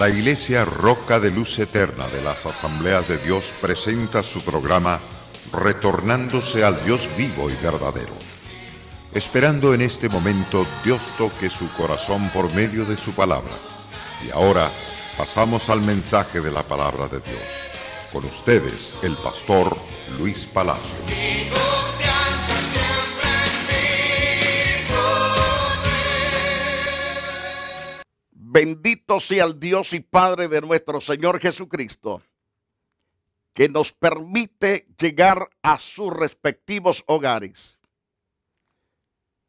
La Iglesia Roca de Luz Eterna de las Asambleas de Dios presenta su programa Retornándose al Dios vivo y verdadero. Esperando en este momento Dios toque su corazón por medio de su palabra. Y ahora pasamos al mensaje de la palabra de Dios. Con ustedes, el pastor Luis Palacio. Mi confianza siempre en ti, Bendito sea el Dios y Padre de nuestro Señor Jesucristo, que nos permite llegar a sus respectivos hogares.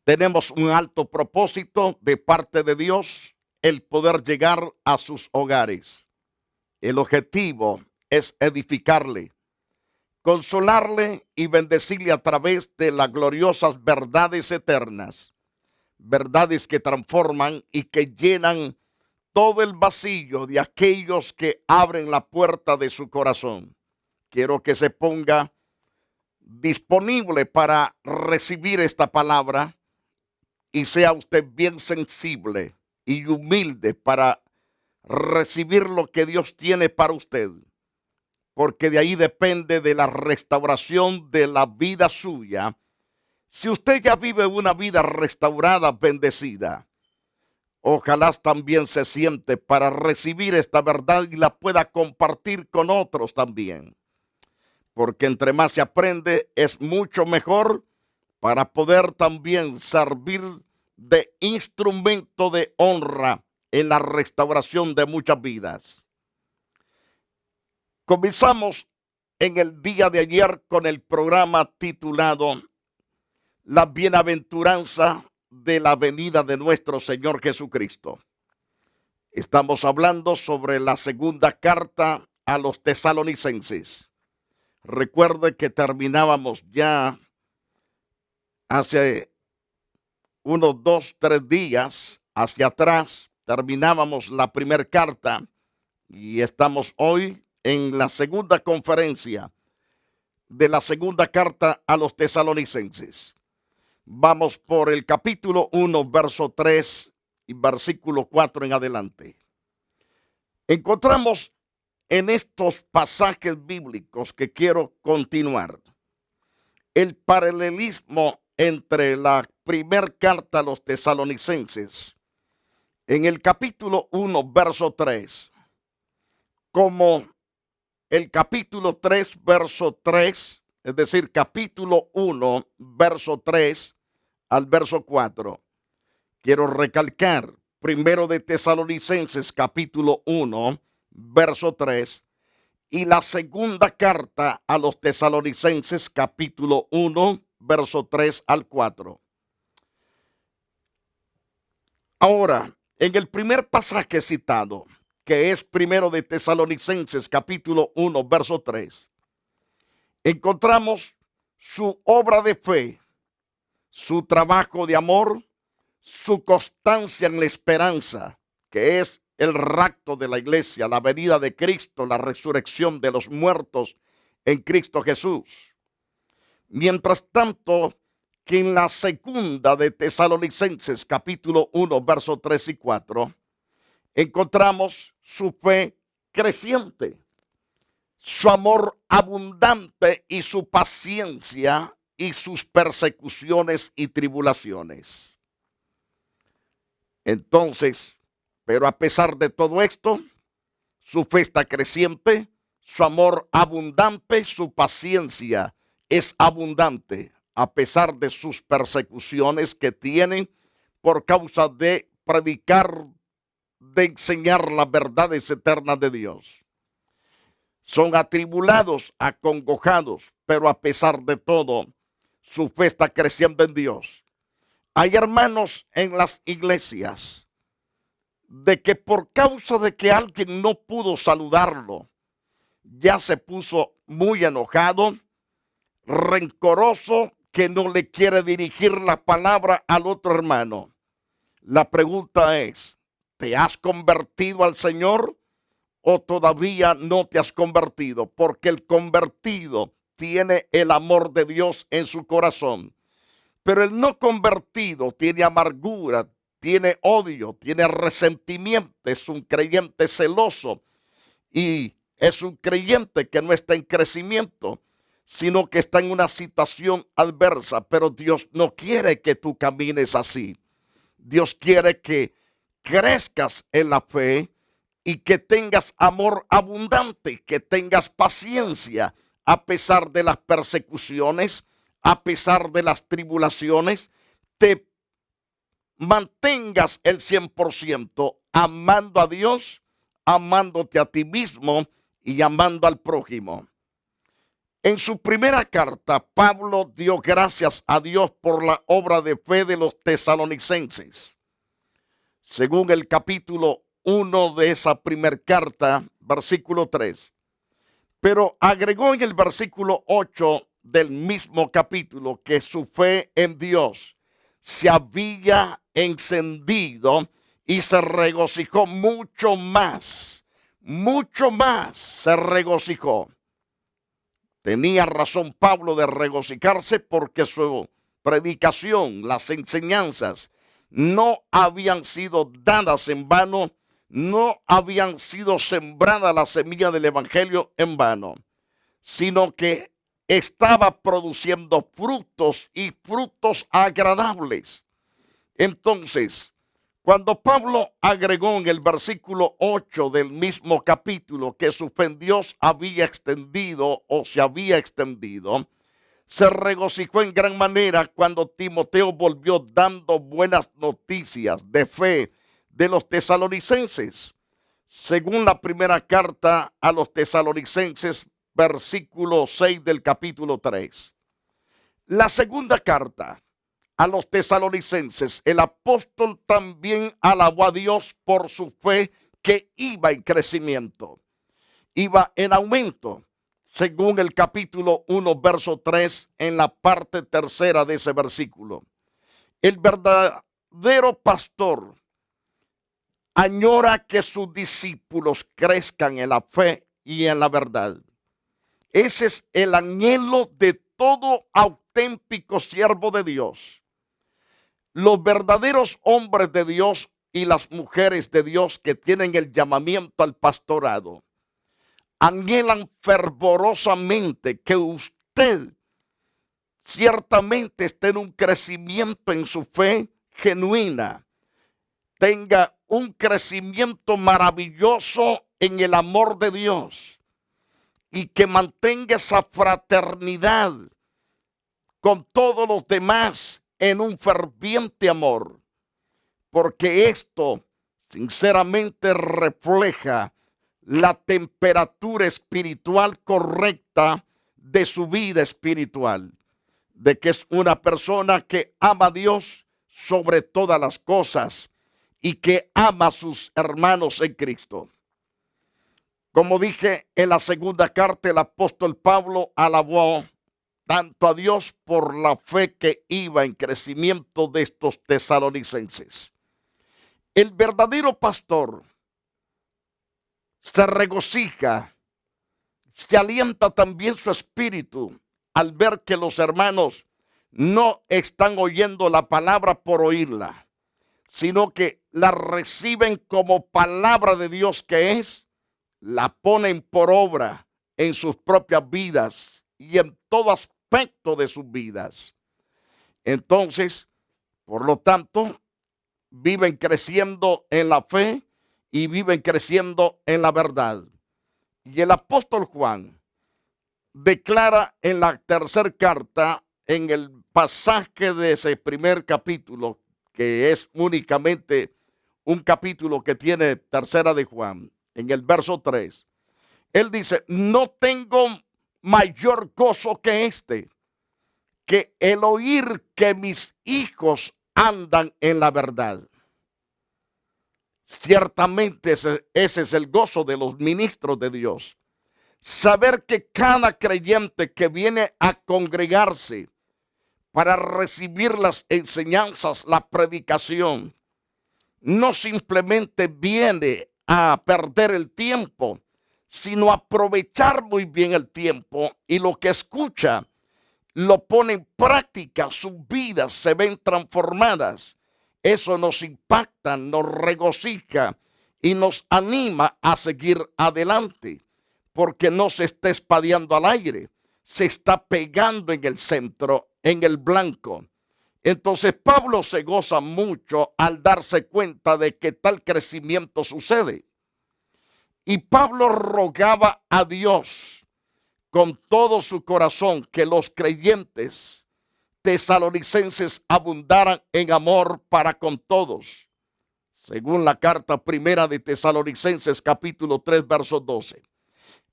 Tenemos un alto propósito de parte de Dios, el poder llegar a sus hogares. El objetivo es edificarle, consolarle y bendecirle a través de las gloriosas verdades eternas, verdades que transforman y que llenan todo el vacío de aquellos que abren la puerta de su corazón. Quiero que se ponga disponible para recibir esta palabra y sea usted bien sensible y humilde para recibir lo que Dios tiene para usted, porque de ahí depende de la restauración de la vida suya. Si usted ya vive una vida restaurada, bendecida, ojalá también se siente para recibir esta verdad y la pueda compartir con otros también. Porque entre más se aprende, es mucho mejor para poder también servir de instrumento de honra en la restauración de muchas vidas. Comenzamos en el día de ayer con el programa titulado La bienaventuranza de la venida de nuestro Señor Jesucristo. Estamos hablando sobre la segunda carta a los tesalonicenses. Recuerde que terminábamos ya hace unos 2-3 días hacia atrás, terminábamos la primera carta y estamos hoy en la segunda conferencia de la segunda carta a los tesalonicenses. Vamos por el capítulo 1, verso 3 y versículo 4 en adelante. Encontramos en estos pasajes bíblicos que quiero continuar el paralelismo entre la primera carta a los tesalonicenses en el capítulo 1, verso 3, como el capítulo 3, verso 3, es decir, capítulo 1, verso 3 al verso 4. Quiero recalcar, primero de Tesalonicenses, capítulo 1, verso 3, y la segunda carta a los tesalonicenses, capítulo 1, verso 3 al 4. Ahora, en el primer pasaje citado, que es primero de Tesalonicenses, capítulo 1, verso 3, encontramos su obra de fe, su trabajo de amor, su constancia en la esperanza, que es el rapto de la iglesia, la venida de Cristo, la resurrección de los muertos en Cristo Jesús. Mientras tanto, que en la segunda de Tesalonicenses, capítulo 1, versos 3 y 4, encontramos su fe creciente, su amor abundante y su paciencia y sus persecuciones y tribulaciones. Entonces, pero a pesar de todo esto, su fe está creciente, su amor abundante, su paciencia es abundante, a pesar de sus persecuciones que tienen por causa de predicar, de enseñar las verdades eternas de Dios. Son atribulados, acongojados, pero a pesar de todo, su fe está creciendo en Dios. Hay hermanos en las iglesias de que por causa de que alguien no pudo saludarlo, ya se puso muy enojado, rencoroso, que no le quiere dirigir la palabra al otro hermano. La pregunta es, ¿te has convertido al Señor o todavía no te has convertido? Porque el convertido tiene el amor de Dios en su corazón, pero el no convertido tiene amargura, tiene odio, tiene resentimiento, es un creyente celoso y es un creyente que no está en crecimiento, sino que está en una situación adversa. Pero Dios no quiere que tú camines así. Dios quiere que crezcas en la fe y que tengas amor abundante, que tengas paciencia a pesar de las persecuciones, a pesar de las tribulaciones, te mantengas el 100% amando a Dios, amándote a ti mismo y amando al prójimo. En su primera carta, Pablo dio gracias a Dios por la obra de fe de los tesalonicenses. Según el capítulo 1 de esa primera carta, versículo 3. Pero agregó en el versículo 8 del mismo capítulo que su fe en Dios se había encendido y se regocijó mucho más se regocijó. Tenía razón Pablo de regocijarse porque su predicación, las enseñanzas, no habían sido dadas en vano, no habían sido sembradas la semilla del evangelio en vano, sino que estaba produciendo frutos y frutos agradables. Entonces, cuando Pablo agregó en el versículo 8 del mismo capítulo que su fe en Dios había extendido o se había extendido, se regocijó en gran manera cuando Timoteo volvió dando buenas noticias de fe de los tesalonicenses. Según la primera carta a los tesalonicenses, versículo 6 del capítulo 3. La segunda carta a los tesalonicenses, el apóstol también alabó a Dios por su fe que iba en crecimiento, iba en aumento. Según el capítulo 1, verso 3, en la parte tercera de ese versículo. El verdadero pastor añora que sus discípulos crezcan en la fe y en la verdad. Ese es el anhelo de todo auténtico siervo de Dios. Los verdaderos hombres de Dios y las mujeres de Dios que tienen el llamamiento al pastorado anhelan fervorosamente que usted ciertamente esté en un crecimiento en su fe genuina, tenga un crecimiento maravilloso en el amor de Dios y que mantenga esa fraternidad con todos los demás en un ferviente amor, porque esto sinceramente refleja la temperatura espiritual correcta de su vida espiritual, de que es una persona que ama a Dios sobre todas las cosas y que ama a sus hermanos en Cristo. Como dije en la segunda carta, el apóstol Pablo alabó tanto a Dios por la fe que iba en crecimiento de estos tesalonicenses. El verdadero pastor se regocija, se alienta también su espíritu al ver que los hermanos no están oyendo la palabra por oírla, sino que la reciben como palabra de Dios que es, la ponen por obra en sus propias vidas y en todo aspecto de sus vidas. Entonces, por lo tanto, viven creciendo en la fe y viven creciendo en la verdad. Y el apóstol Juan declara en la tercera carta, en el pasaje de ese primer capítulo, que es únicamente un capítulo que tiene tercera de Juan, en el verso 3, él dice: no tengo mayor gozo que este, que el oír que mis hijos andan en la verdad. Ciertamente ese es el gozo de los ministros de Dios. Saber que cada creyente que viene a congregarse para recibir las enseñanzas, la predicación, no simplemente viene a perder el tiempo, sino a aprovechar muy bien el tiempo, y lo que escucha lo pone en práctica, sus vidas se ven transformadas eso nos impacta, nos regocija y nos anima a seguir adelante, porque no se está espadeando al aire, se está pegando en el centro, en el blanco. Entonces Pablo se goza mucho al darse cuenta de que tal crecimiento sucede. Y Pablo rogaba a Dios con todo su corazón que los creyentes tesalonicenses abundaran en amor para con todos, según la carta primera de Tesalonicenses capítulo 3 verso 12.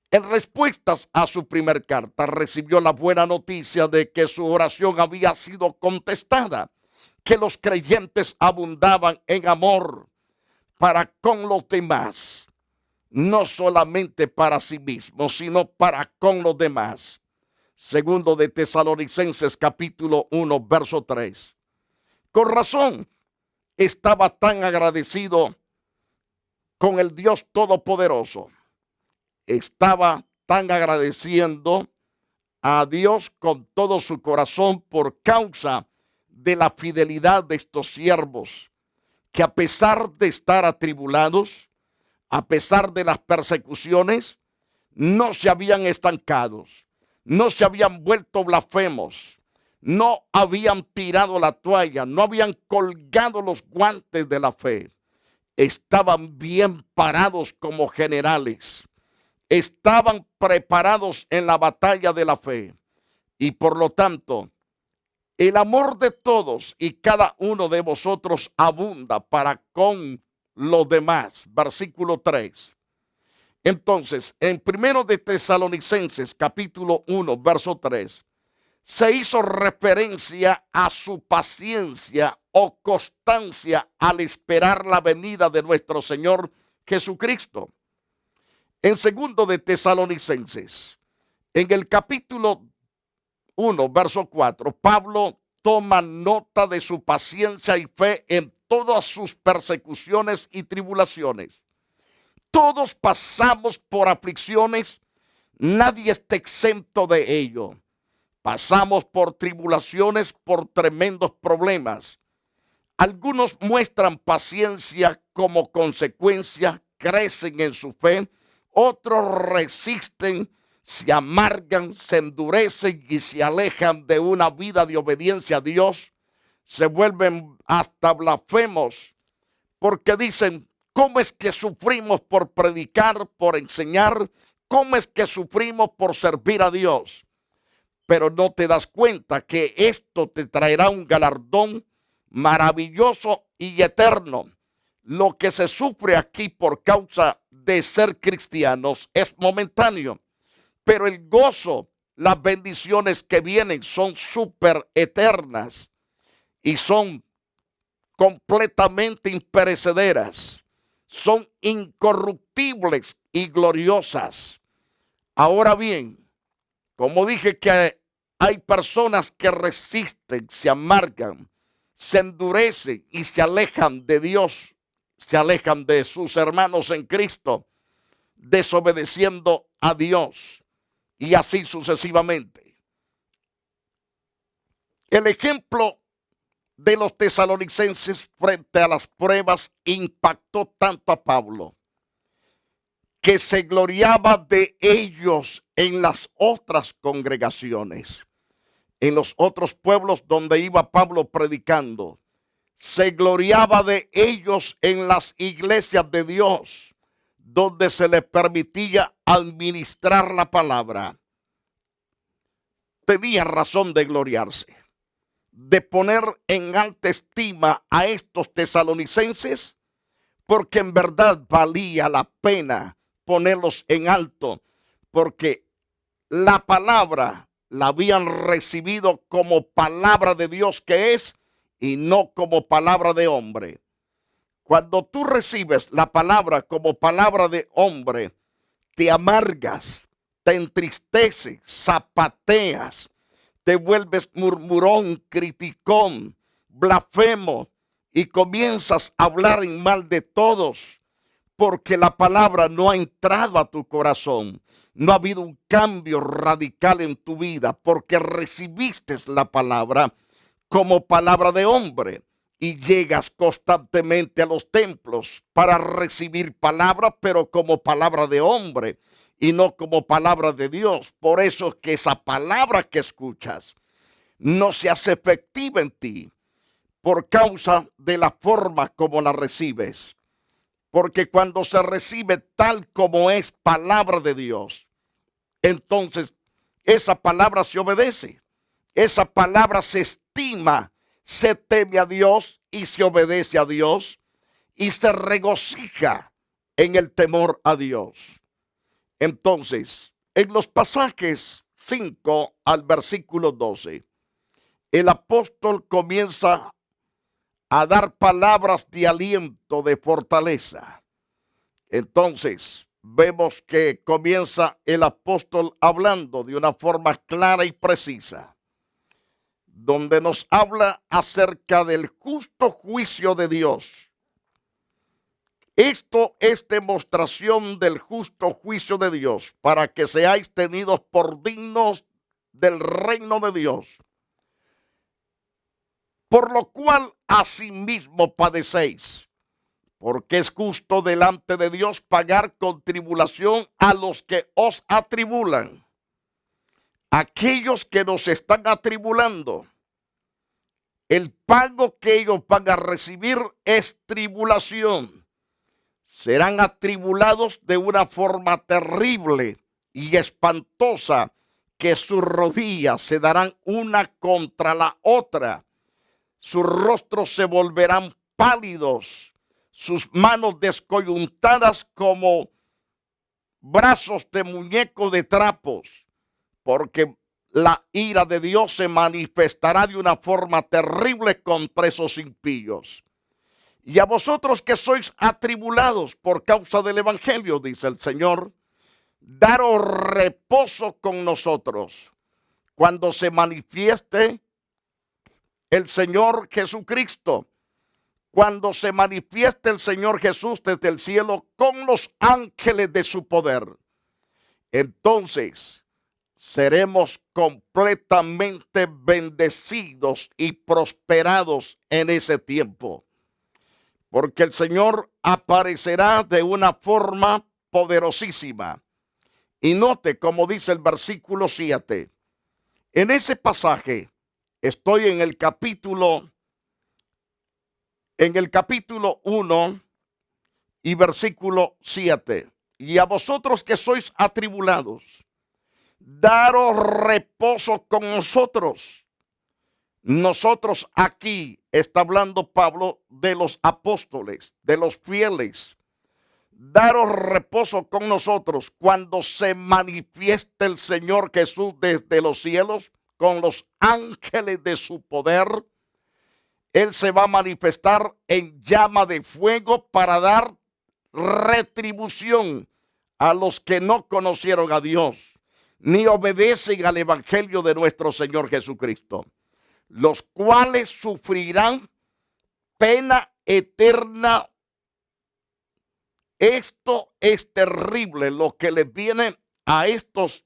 En respuestas a su primer carta, recibió la buena noticia de que su oración había sido contestada, que los creyentes abundaban en amor para con los demás, no solamente para sí mismos, sino para con los demás. Segundo de Tesalonicenses capítulo 1, verso 3. Con razón, estaba tan agradecido con el Dios Todopoderoso. Estaba tan agradeciendo a Dios con todo su corazón por causa de la fidelidad de estos siervos, que a pesar de estar atribulados, a pesar de las persecuciones, no se habían estancado, no se habían vuelto blasfemos, no habían tirado la toalla, no habían colgado los guantes de la fe. Estaban bien parados como generales. Estaban preparados en la batalla de la fe. Y por lo tanto, el amor de todos y cada uno de vosotros abunda para con los demás. Versículo 3. Entonces, en 1 de Tesalonicenses, capítulo 1, verso 3, se hizo referencia a su paciencia o constancia al esperar la venida de nuestro Señor Jesucristo. En 2 de Tesalonicenses, en el capítulo 1, verso 4, Pablo toma nota de su paciencia y fe en todas sus persecuciones y tribulaciones. Todos pasamos por aflicciones, nadie está exento de ello. Pasamos por tribulaciones, por tremendos problemas. Algunos muestran paciencia como consecuencia, crecen en su fe. Otros resisten, se amargan, se endurecen y se alejan de una vida de obediencia a Dios. Se vuelven hasta blasfemos porque dicen, ¿cómo es que sufrimos por predicar, por enseñar? ¿Cómo es que sufrimos por servir a Dios? Pero no te das cuenta que esto te traerá un galardón maravilloso y eterno. Lo que se sufre aquí por causa de ser cristianos es momentáneo, pero el gozo, las bendiciones que vienen son súper eternas y son completamente imperecederas, son incorruptibles y gloriosas. Ahora bien, como dije que hay personas que resisten, se amargan, se endurecen y se alejan de Dios, se alejan de sus hermanos en Cristo, desobedeciendo a Dios y así sucesivamente. El ejemplo de los tesalonicenses frente a las pruebas impactó tanto a Pablo que se gloriaba de ellos en las otras congregaciones, en los otros pueblos donde iba Pablo predicando. Se gloriaba de ellos en las iglesias de Dios, donde se les permitía administrar la palabra. Tenía razón de gloriarse, de poner en alta estima a estos tesalonicenses, porque en verdad valía la pena ponerlos en alto, porque la palabra la habían recibido como palabra de Dios que es, y no como palabra de hombre. Cuando tú recibes la palabra como palabra de hombre, te amargas, te entristeces, zapateas, te vuelves murmurón, criticón, blasfemo y comienzas a hablar en mal de todos, porque la palabra no ha entrado a tu corazón. No ha habido un cambio radical en tu vida porque recibiste la palabra como palabra de hombre y llegas constantemente a los templos para recibir palabra, pero como palabra de hombre y no como palabra de Dios. Por eso es que esa palabra que escuchas no se hace efectiva en ti por causa de la forma como la recibes. Porque cuando se recibe tal como es palabra de Dios, entonces esa palabra se obedece. Esa palabra se estima, se teme a Dios y se obedece a Dios y se regocija en el temor a Dios. Entonces, en los pasajes 5 al versículo 12, el apóstol comienza a dar palabras de aliento, de fortaleza. Entonces, vemos que comienza el apóstol hablando de una forma clara y precisa, donde nos habla acerca del justo juicio de Dios. Esto es demostración del justo juicio de Dios, para que seáis tenidos por dignos del reino de Dios, por lo cual asimismo padecéis, porque es justo delante de Dios pagar con tribulación a los que os atribulan. Aquellos que nos están atribulando, el pago que ellos van a recibir es tribulación. Serán atribulados de una forma terrible y espantosa, que sus rodillas se darán una contra la otra. Sus rostros se volverán pálidos, sus manos descoyuntadas como brazos de muñecos de trapos, porque la ira de Dios se manifestará de una forma terrible contra esos impíos. Y a vosotros que sois atribulados por causa del evangelio, dice el Señor, daros reposo con nosotros cuando se manifieste el Señor Jesucristo, cuando se manifieste el Señor Jesús desde el cielo con los ángeles de su poder. Entonces seremos completamente bendecidos y prosperados en ese tiempo, porque el Señor aparecerá de una forma poderosísima. Y note como dice el versículo 7. En ese pasaje estoy en el capítulo 1 y versículo 7. Y a vosotros que sois atribulados, daros reposo con nosotros. Nosotros aquí está hablando Pablo de los apóstoles, de los fieles. Daros reposo con nosotros cuando se manifieste el Señor Jesús desde los cielos con los ángeles de su poder. Él se va a manifestar en llama de fuego para dar retribución a los que no conocieron a Dios, ni obedecen al evangelio de nuestro Señor Jesucristo, los cuales sufrirán pena eterna. Esto es terrible lo que les viene a estos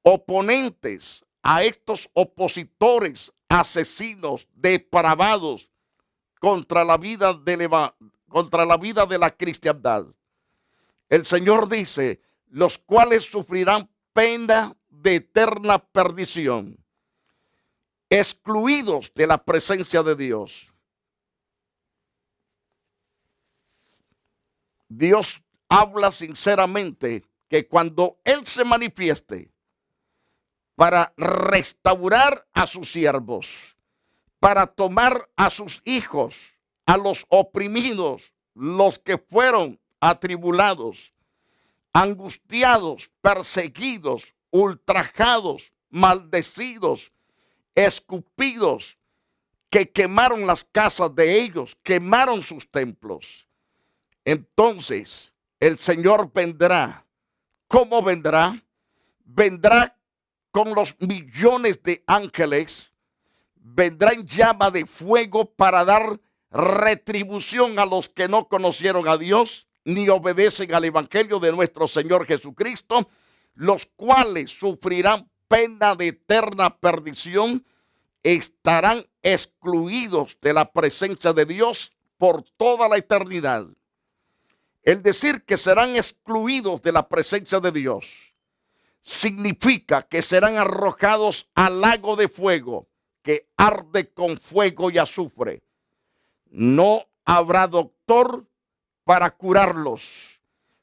oponentes, a estos opositores, asesinos, depravados contra la vida de la cristiandad. El Señor dice, los cuales sufrirán pena de eterna perdición, excluidos de la presencia de Dios. Dios habla sinceramente que cuando Él se manifieste para restaurar a sus siervos, para tomar a sus hijos, a los oprimidos, los que fueron atribulados, angustiados, perseguidos, ultrajados, maldecidos, escupidos, que quemaron las casas de ellos, quemaron sus templos. Entonces el Señor vendrá. ¿Cómo vendrá? Vendrá con los millones de ángeles, vendrá en llama de fuego para dar retribución a los que no conocieron a Dios ni obedecen al evangelio de nuestro Señor Jesucristo, los cuales sufrirán pena de eterna perdición, estarán excluidos de la presencia de Dios por toda la eternidad. El decir que serán excluidos de la presencia de Dios significa que serán arrojados al lago de fuego que arde con fuego y azufre. No habrá doctor para curarlos.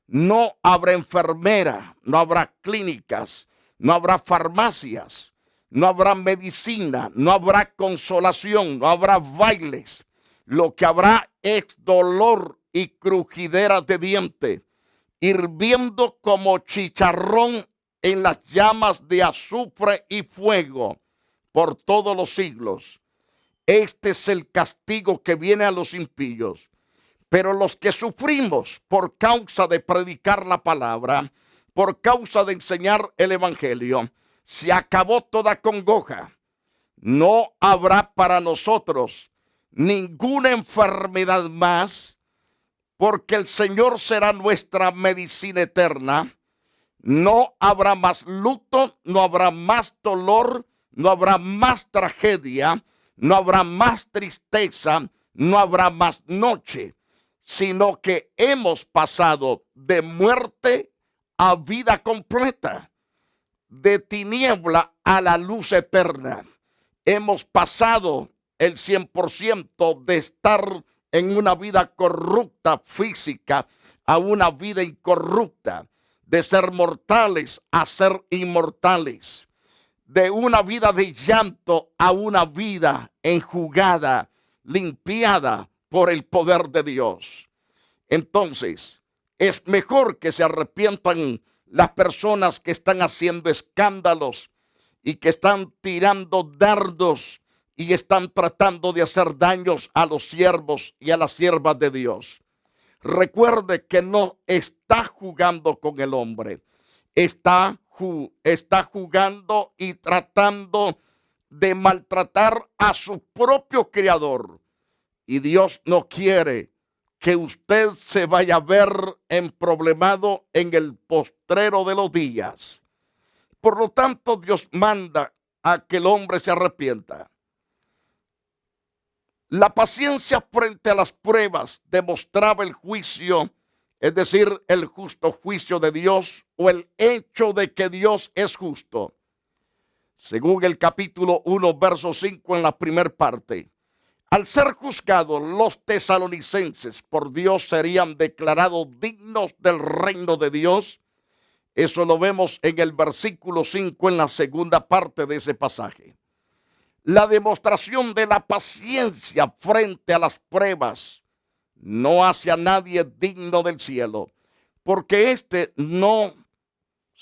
No habrá enfermera, no habrá clínicas, no habrá farmacias, no habrá medicina, no habrá consolación, no habrá bailes. Lo que habrá es dolor y crujideras de diente, hirviendo como chicharrón en las llamas de azufre y fuego por todos los siglos. Este es el castigo que viene a los impíos. Pero los que sufrimos por causa de predicar la palabra, por causa de enseñar el evangelio, se acabó toda congoja. No habrá para nosotros ninguna enfermedad más, porque el Señor será nuestra medicina eterna. No habrá más luto, no habrá más dolor, no habrá más tragedia, no habrá más tristeza, no habrá más noche, sino que hemos pasado de muerte a vida completa, de tiniebla a la luz eterna. Hemos pasado el 100% de estar en una vida corrupta física a una vida incorrupta, de ser mortales a ser inmortales, de una vida de llanto a una vida enjugada, limpiada por el poder de Dios. Entonces, es mejor que se arrepientan las personas que están haciendo escándalos y que están tirando dardos y están tratando de hacer daños a los siervos y a las siervas de Dios. Recuerde que no está jugando con el hombre, está jugando y tratando de maltratar a su propio creador. Y Dios no quiere que usted se vaya a ver emproblemado en el postrero de los días. Por lo tanto, Dios manda a que el hombre se arrepienta. La paciencia frente a las pruebas demostraba el juicio, es decir, el justo juicio de Dios o el hecho de que Dios es justo. Según el capítulo 1, verso 5 en la primera parte, al ser juzgados los tesalonicenses por Dios serían declarados dignos del reino de Dios. Eso lo vemos en el versículo 5 en la segunda parte de ese pasaje. La demostración de la paciencia frente a las pruebas no hace a nadie digno del cielo, porque éste no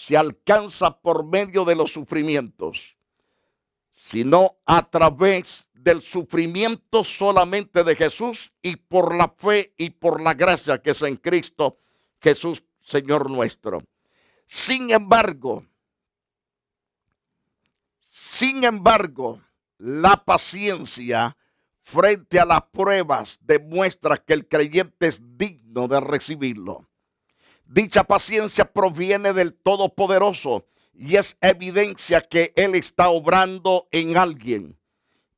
se alcanza por medio de los sufrimientos, sino a través del sufrimiento solamente de Jesús y por la fe y por la gracia que es en Cristo Jesús, Señor nuestro. Sin embargo, la paciencia frente a las pruebas demuestra que el creyente es digno de recibirlo. Dicha paciencia proviene del Todopoderoso y es evidencia que Él está obrando en alguien.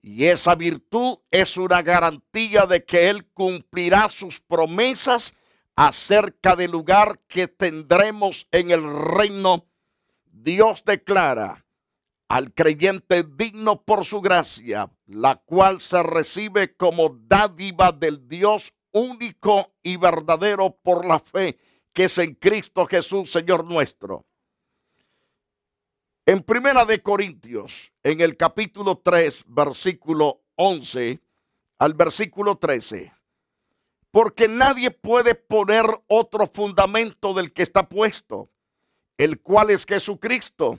Y esa virtud es una garantía de que Él cumplirá sus promesas acerca del lugar que tendremos en el reino. Dios declara al creyente digno por su gracia, la cual se recibe como dádiva del Dios único y verdadero por la fe que es en Cristo Jesús, Señor nuestro. En Primera de Corintios, en el capítulo 3, versículo 11 al versículo 13, porque nadie puede poner otro fundamento del que está puesto, el cual es Jesucristo.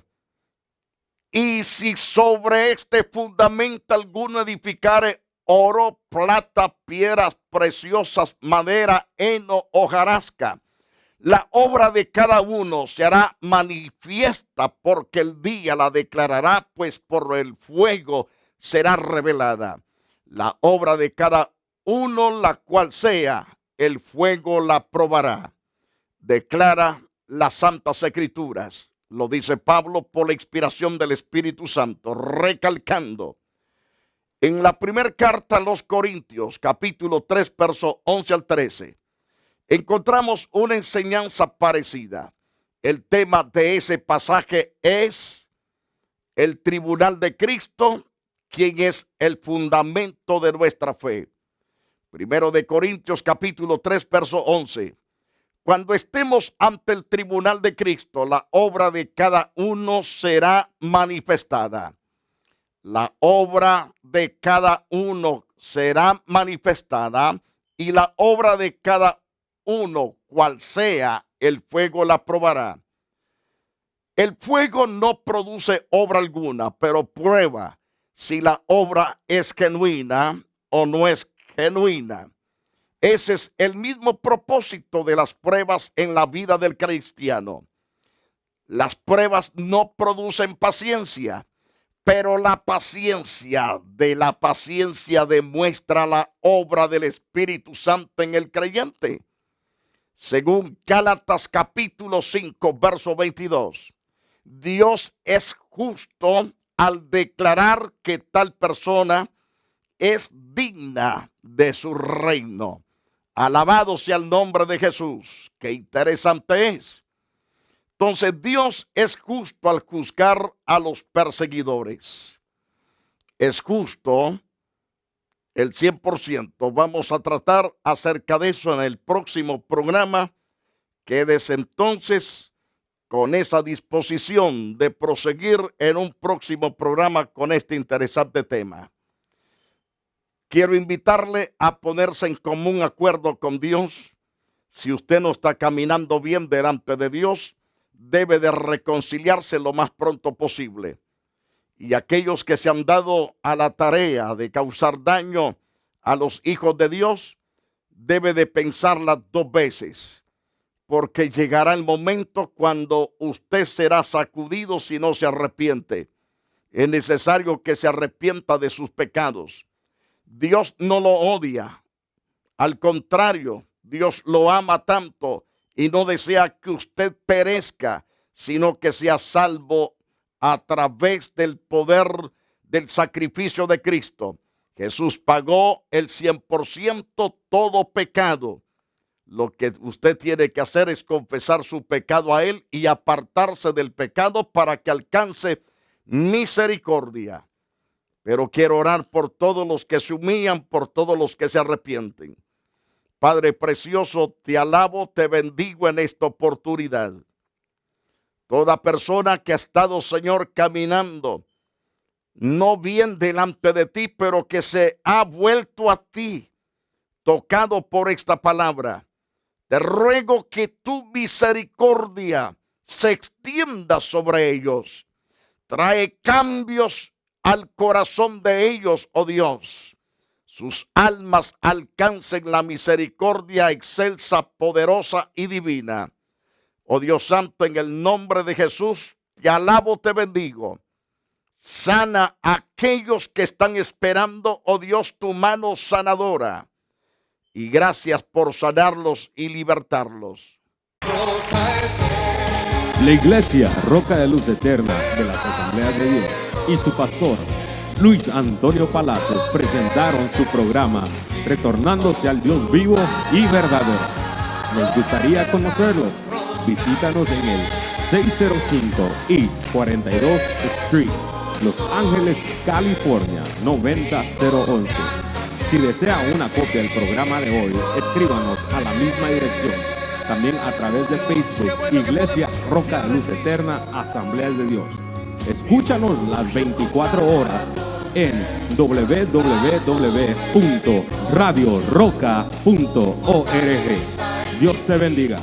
Y si sobre este fundamento alguno edificare oro, plata, piedras preciosas, madera, heno, hojarasca, la obra de cada uno se hará manifiesta, porque el día la declarará, pues por el fuego será revelada. La obra de cada uno, la cual sea, el fuego la probará. Declara las Santas Escrituras. Lo dice Pablo por la inspiración del Espíritu Santo, recalcando En la primera carta a los Corintios, capítulo 3, verso 11 al 13, encontramos una enseñanza parecida. El tema de ese pasaje es el tribunal de Cristo, quien es el fundamento de nuestra fe. Primero de Corintios, capítulo 3, verso 11. Cuando estemos ante el tribunal de Cristo, la obra de cada uno será manifestada. La obra de cada uno será manifestada y la obra de cada uno, cual sea, el fuego la probará. El fuego no produce obra alguna, pero prueba si la obra es genuina o no es genuina. Ese es el mismo propósito de las pruebas en la vida del cristiano. Las pruebas no producen paciencia, pero la paciencia demuestra la obra del Espíritu Santo en el creyente. Según Gálatas capítulo 5, verso 22, Dios es justo al declarar que tal persona es digna de su reino. Alabado sea el nombre de Jesús. Qué interesante es. Entonces Dios es justo al juzgar a los perseguidores. Es justo el 100%. Vamos a tratar acerca de eso en el próximo programa. Quédese entonces con esa disposición de proseguir en un próximo programa con este interesante tema. Quiero invitarle a ponerse en común acuerdo con Dios. Si usted no está caminando bien delante de Dios, debe de reconciliarse lo más pronto posible. Y aquellos que se han dado a la tarea de causar daño a los hijos de Dios, debe de pensarla 2 veces, porque llegará el momento cuando usted será sacudido si no se arrepiente. Es necesario que se arrepienta de sus pecados. Dios no lo odia, al contrario, Dios lo ama tanto y no desea que usted perezca, sino que sea salvo a través del poder del sacrificio de Cristo. Jesús pagó el 100% todo pecado. Lo que usted tiene que hacer es confesar su pecado a Él y apartarse del pecado para que alcance misericordia. Pero quiero orar por todos los que se humillan, por todos los que se arrepienten. Padre precioso, te alabo, te bendigo en esta oportunidad. Toda persona que ha estado, Señor, caminando, no bien delante de ti, pero que se ha vuelto a ti, tocado por esta palabra. Te ruego que tu misericordia se extienda sobre ellos. Trae cambios al corazón de ellos, oh Dios. Sus almas alcancen la misericordia excelsa, poderosa y divina. Oh Dios Santo, en el nombre de Jesús, te alabo, te bendigo. Sana a aquellos que están esperando, oh Dios, tu mano sanadora. Y gracias por sanarlos y libertarlos. La Iglesia Roca de Luz Eterna de las Asambleas de Dios y su pastor Luis Antonio Palacios presentaron su programa Retornándose al Dios vivo y verdadero. Nos gustaría conocerlos. Visítanos en el 605 East 42 Street, Los Ángeles, California 90011. Si desea una copia del programa de hoy, escríbanos a la misma dirección. También a través de Facebook, Iglesia Roca de Luz Eterna, Asambleas de Dios. Escúchanos las 24 horas en www.radioroca.org. Dios te bendiga.